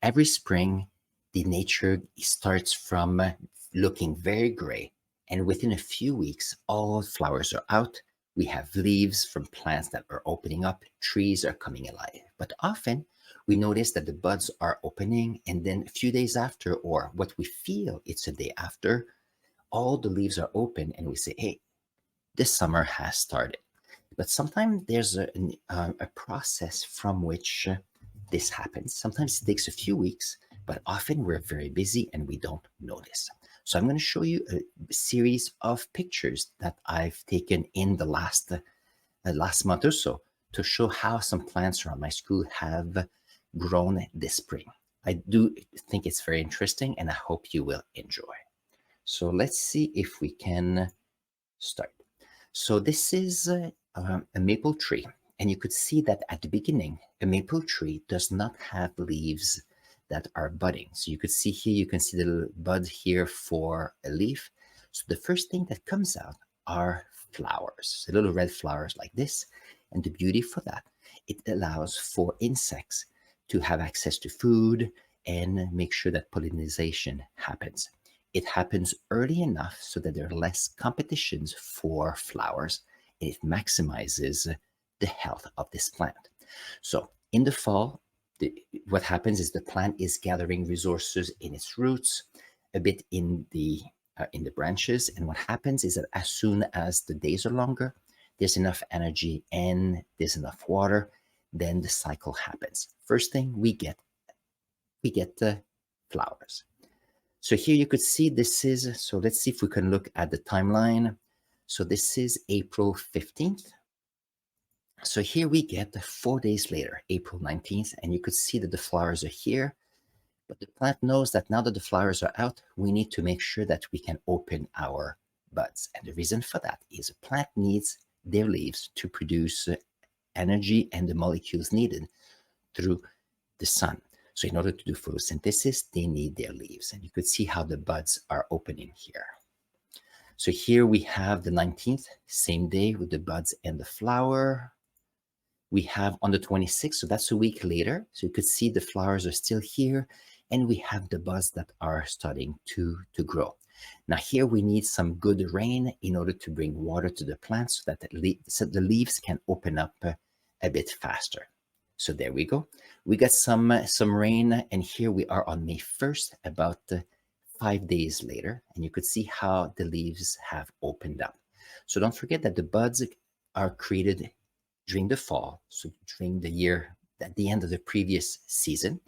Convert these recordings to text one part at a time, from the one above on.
Every spring, the nature starts from looking very gray, and within a few weeks, all flowers are out. We have leaves from plants that are opening up, trees are coming alive. But often, we notice that the buds are opening, and then a few days after, or what we feel it's a day after, all the leaves are open, and we say, hey, this summer has started. But sometimes there's a process from which this happens. Sometimes it takes a few weeks, but often we're very busy and we don't notice. So I'm going to show you a series of pictures that I've taken in the last month or so to show how some plants around my school have grown this spring. I do think it's very interesting and I hope you will enjoy. So let's see if we can start. So this is a maple tree, and you could see that at the beginning, a maple tree does not have leaves that are budding. So you could see here, you can see the little bud here for a leaf. So the first thing that comes out are flowers, so little red flowers like this. And the beauty for that, it allows for insects to have access to food and make sure that pollination happens. It happens early enough so that there are less competitions for flowers, and it maximizes the health of this plant. So in the fall, what happens is the plant is gathering resources in its roots, a bit in the branches, and what happens is that as soon as the days are longer, there's enough energy and there's enough water, then the cycle happens. First thing we get the flowers. So here you could see this is, so let's see if we can look at the timeline. So this is April 15th. So here we get 4 days later, April 19th, and you could see that the flowers are here. But the plant knows that now that the flowers are out, we need to make sure that we can open our buds. And the reason for that is a plant needs their leaves to produce energy and the molecules needed through the sun. So in order to do photosynthesis, they need their leaves. And you could see how the buds are opening here. So here we have the 19th, same day with the buds and the flower. We have on the 26th, so that's a week later. So you could see the flowers are still here, and we have the buds that are starting to grow. Now here we need some good rain in order to bring water to the plants so that the leaves can open up a bit faster. So there we go. We got some rain, and here we are on May 1st, about 5 days later, and you could see how the leaves have opened up. So don't forget that the buds are created during the fall, so during the year, at the end of the previous season.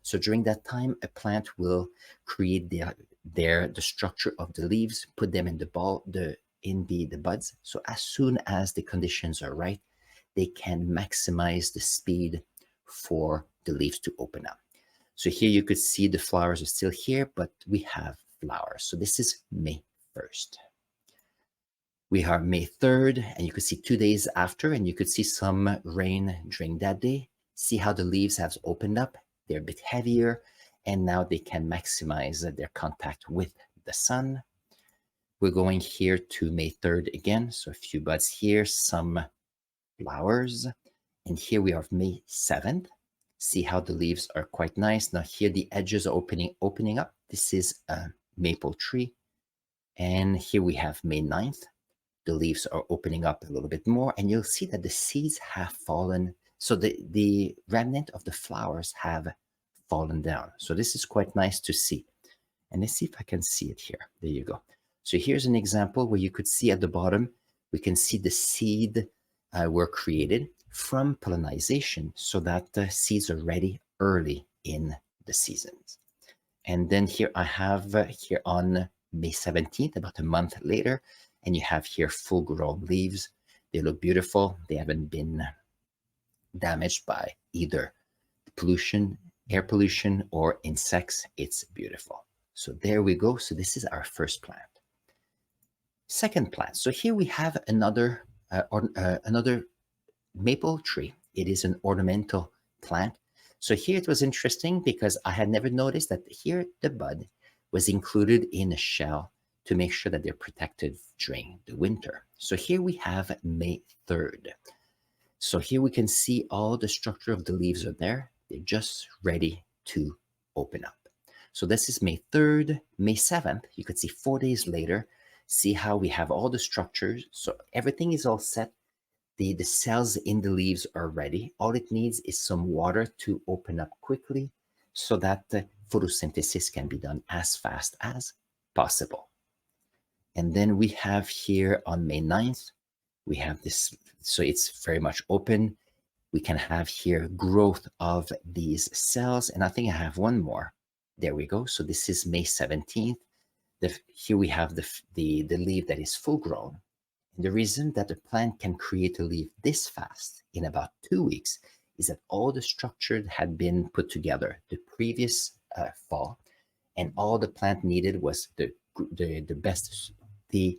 So during that time, a plant will create the structure of the leaves, put them in the buds. So as soon as the conditions are right, they can maximize the speed for the leaves to open up. So here you could see the flowers are still here, but we have flowers. So this is May 1st. We have May 3rd, and you could see 2 days after, and you could see some rain during that day. See how the leaves have opened up. They're a bit heavier, and now they can maximize their contact with the sun. We're going here to May 3rd again. So a few buds here, some flowers. And here we are May 7th. See how the leaves are quite nice. Now here the edges are opening up. This is a maple tree. And here we have May 9th. The leaves are opening up a little bit more, and you'll see that the seeds have fallen. So the remnant of the flowers have fallen down. So this is quite nice to see. And let's see if I can see it here. There you go. So here's an example where you could see at the bottom, we can see the seed were created from pollination so that the seeds are ready early in the seasons. And then here I have here on May 17th, about a month later, and you have here full grown leaves. They look beautiful. They haven't been damaged by either pollution, air pollution, or insects. It's beautiful. So there we go. So this is our first plant. Second plant. So here we have another maple tree. It is an ornamental plant. So here it was interesting because I had never noticed that here the bud was included in a shell to make sure that they're protected during the winter. So here we have May 3rd. So here we can see all the structure of the leaves are there. They're just ready to open up. So this is May 3rd, May 7th. You could see 4 days later, see how we have all the structures. So everything is all set. The cells in the leaves are ready. All it needs is some water to open up quickly so that the photosynthesis can be done as fast as possible. And then we have here on May 9th, we have this, so it's very much open. We can have here growth of these cells. And I think I have one more. There we go. So this is May 17th. Here we have the leaf that is full grown. And the reason that a plant can create a leaf this fast in about 2 weeks is that all the structure had been put together the previous fall, and all the plant needed was the best, the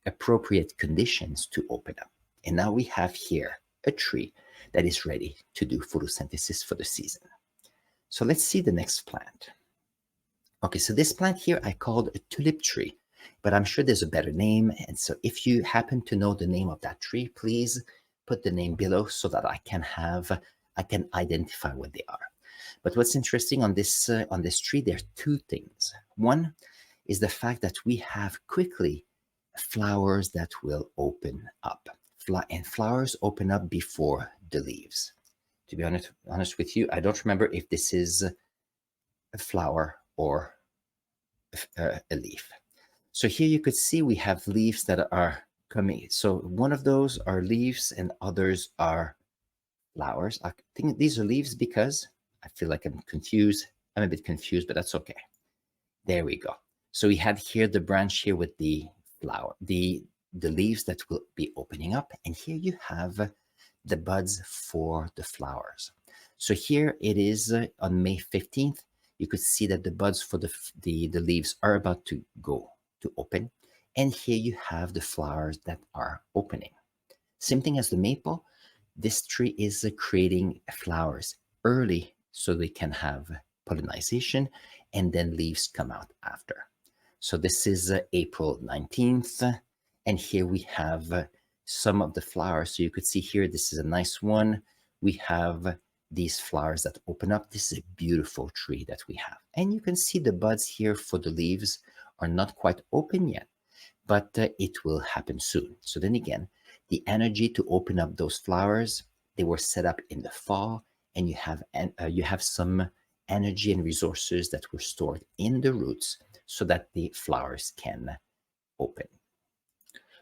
appropriate conditions to open up. And now we have here a tree that is ready to do photosynthesis for the season. So let's see the next plant. Okay, so this plant here I called a tulip tree, but I'm sure there's a better name. And so if you happen to know the name of that tree, please put the name below so that I can identify what they are. But what's interesting on this tree, there are two things. One is the fact that we have quickly flowers that will open up. And flowers open up before the leaves. To be honest with you, I don't remember if this is a flower or a leaf. So here you could see we have leaves that are coming. So one of those are leaves and others are flowers. I think these are leaves because I feel like I'm confused. I'm a bit confused, but that's okay. There we go. So we had here the branch here with the flower, the leaves that will be opening up. And here you have the buds for the flowers. So here it is on May 15th. You could see that the buds for the leaves are about to go to open. And here you have the flowers that are opening. Same thing as the maple. This tree is creating flowers early so they can have pollination, and then leaves come out after. So this is April 19th. And here we have some of the flowers. So you could see here, this is a nice one. We have these flowers that open up. This is a beautiful tree that we have. And you can see the buds here for the leaves are not quite open yet, but it will happen soon. So then again, the energy to open up those flowers, they were set up in the fall, and you have some energy and resources that were stored in the roots so that the flowers can open.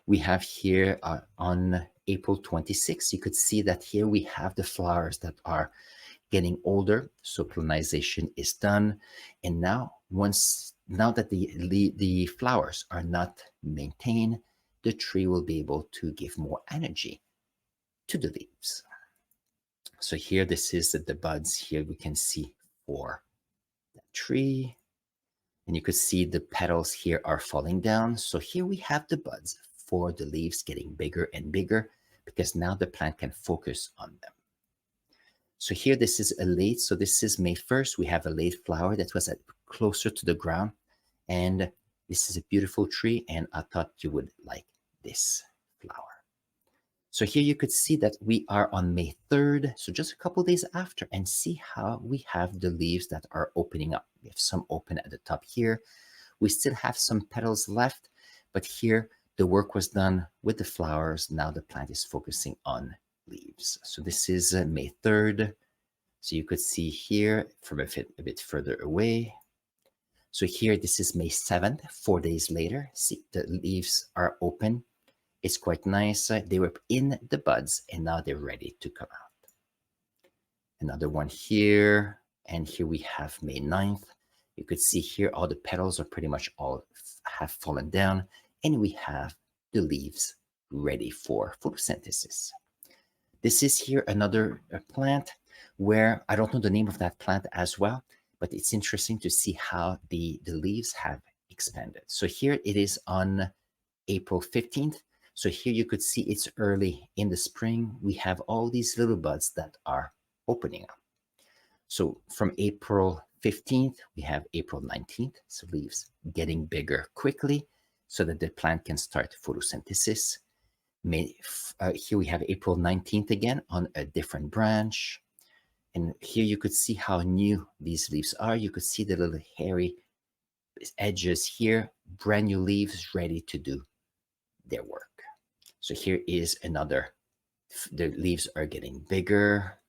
We have here on April 26th, you could see that here we have the flowers that are getting older. So pollination is done. And now that the flowers are not maintained, the tree will be able to give more energy to the leaves. So here, this is the buds here we can see for the tree. And you could see the petals here are falling down. So here we have the buds for the leaves getting bigger and bigger because now the plant can focus on them. So here, this is a late, so this is May 1st. We have a late flower that was closer to the ground. And this is a beautiful tree, and I thought you would like this flower. So here you could see that we are on May 3rd, so just a couple days after, and see how we have the leaves that are opening up. We have some open at the top here. We still have some petals left, but here the work was done with the flowers. Now the plant is focusing on leaves. So this is May 3rd. So you could see here from a bit further away. So here, this is May 7th, 4 days later. See, the leaves are open. It's quite nice. They were in the buds, and now they're ready to come out. Another one here. And here we have May 9th. You could see here all the petals are pretty much all have fallen down, and we have the leaves ready for photosynthesis. This is here another plant where I don't know the name of that plant as well, but it's interesting to see how the leaves have expanded. So here it is on April 15th. So here you could see it's early in the spring. We have all these little buds that are opening up. So from April 15th, we have April 19th. So leaves getting bigger quickly so that the plant can start photosynthesis. Here we have April 19th again on a different branch. And here you could see how new these leaves are. You could see the little hairy edges here, brand new leaves ready to do their work. So here is another, the leaves are getting bigger.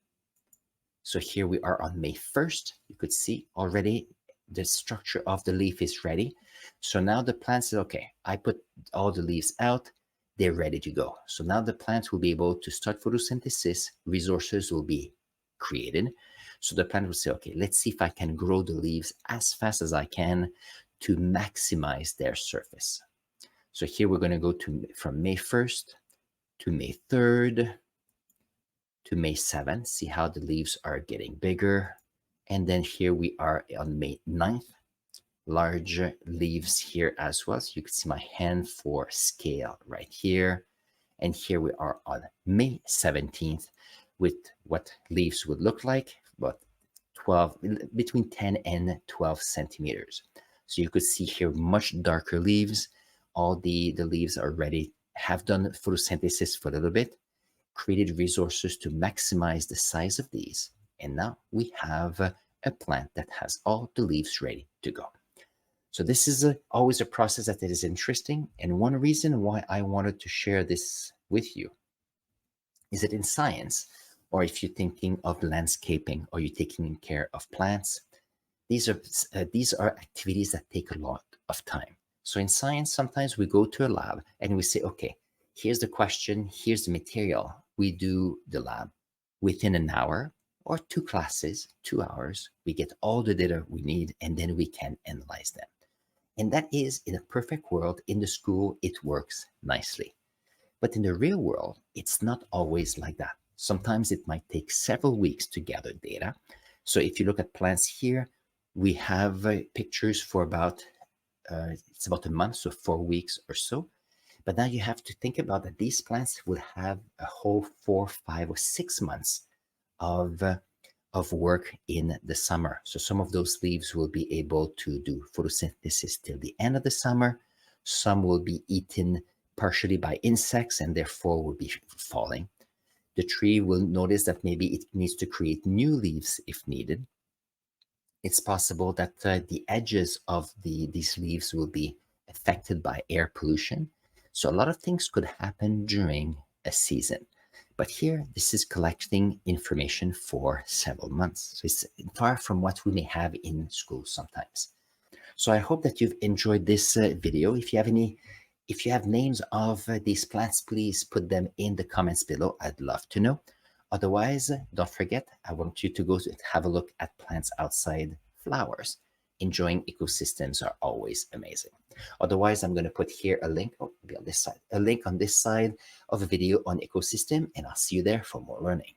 So here we are on May 1st. You could see already the structure of the leaf is ready. So now the plant says, okay, I put all the leaves out, they're ready to go. So now the plant will be able to start photosynthesis, resources will be created. So the plant will say, okay, let's see if I can grow the leaves as fast as I can to maximize their surface. So here we're going to go to from May 1st to May 3rd to May 7th, see how the leaves are getting bigger. And then here we are on May 9th, larger leaves here as well. So you can see my hand for scale right here. And here we are on May 17th with what leaves would look like, about 12, between 10 and 12 centimeters. So you could see here much darker leaves. All the leaves are ready, have done photosynthesis for a little bit, created resources to maximize the size of these. And now we have a plant that has all the leaves ready to go. So this is always a process that is interesting. And one reason why I wanted to share this with you is that in science, or if you're thinking of landscaping or you're taking care of plants, these are activities that take a lot of time. So in science, sometimes we go to a lab and we say, okay, here's the question, here's the material. We do the lab within an hour or two classes, 2 hours. We get all the data we need and then we can analyze them. And that is, in a perfect world, in the school, it works nicely. But in the real world, it's not always like that. Sometimes it might take several weeks to gather data. So if you look at plants here, we have pictures for about, it's about a month, so 4 weeks or so. But now you have to think about that these plants will have a whole 4, 5, or 6 months of work in the summer. So some of those leaves will be able to do photosynthesis till the end of the summer. Some will be eaten partially by insects and therefore will be falling. The tree will notice that maybe it needs to create new leaves if needed. It's possible that the edges of these leaves will be affected by air pollution. So a lot of things could happen during a season. But here, this is collecting information for several months. So it's far from what we may have in school sometimes. So I hope that you've enjoyed this video. If you have names of these plants, please put them in the comments below. I'd love to know. Otherwise, don't forget, I want you to go have a look at plants outside, flowers. Enjoying ecosystems are always amazing. Otherwise, I'm going to put here a link, maybe on this side, a link on this side of a video on ecosystem, and I'll see you there for more learning.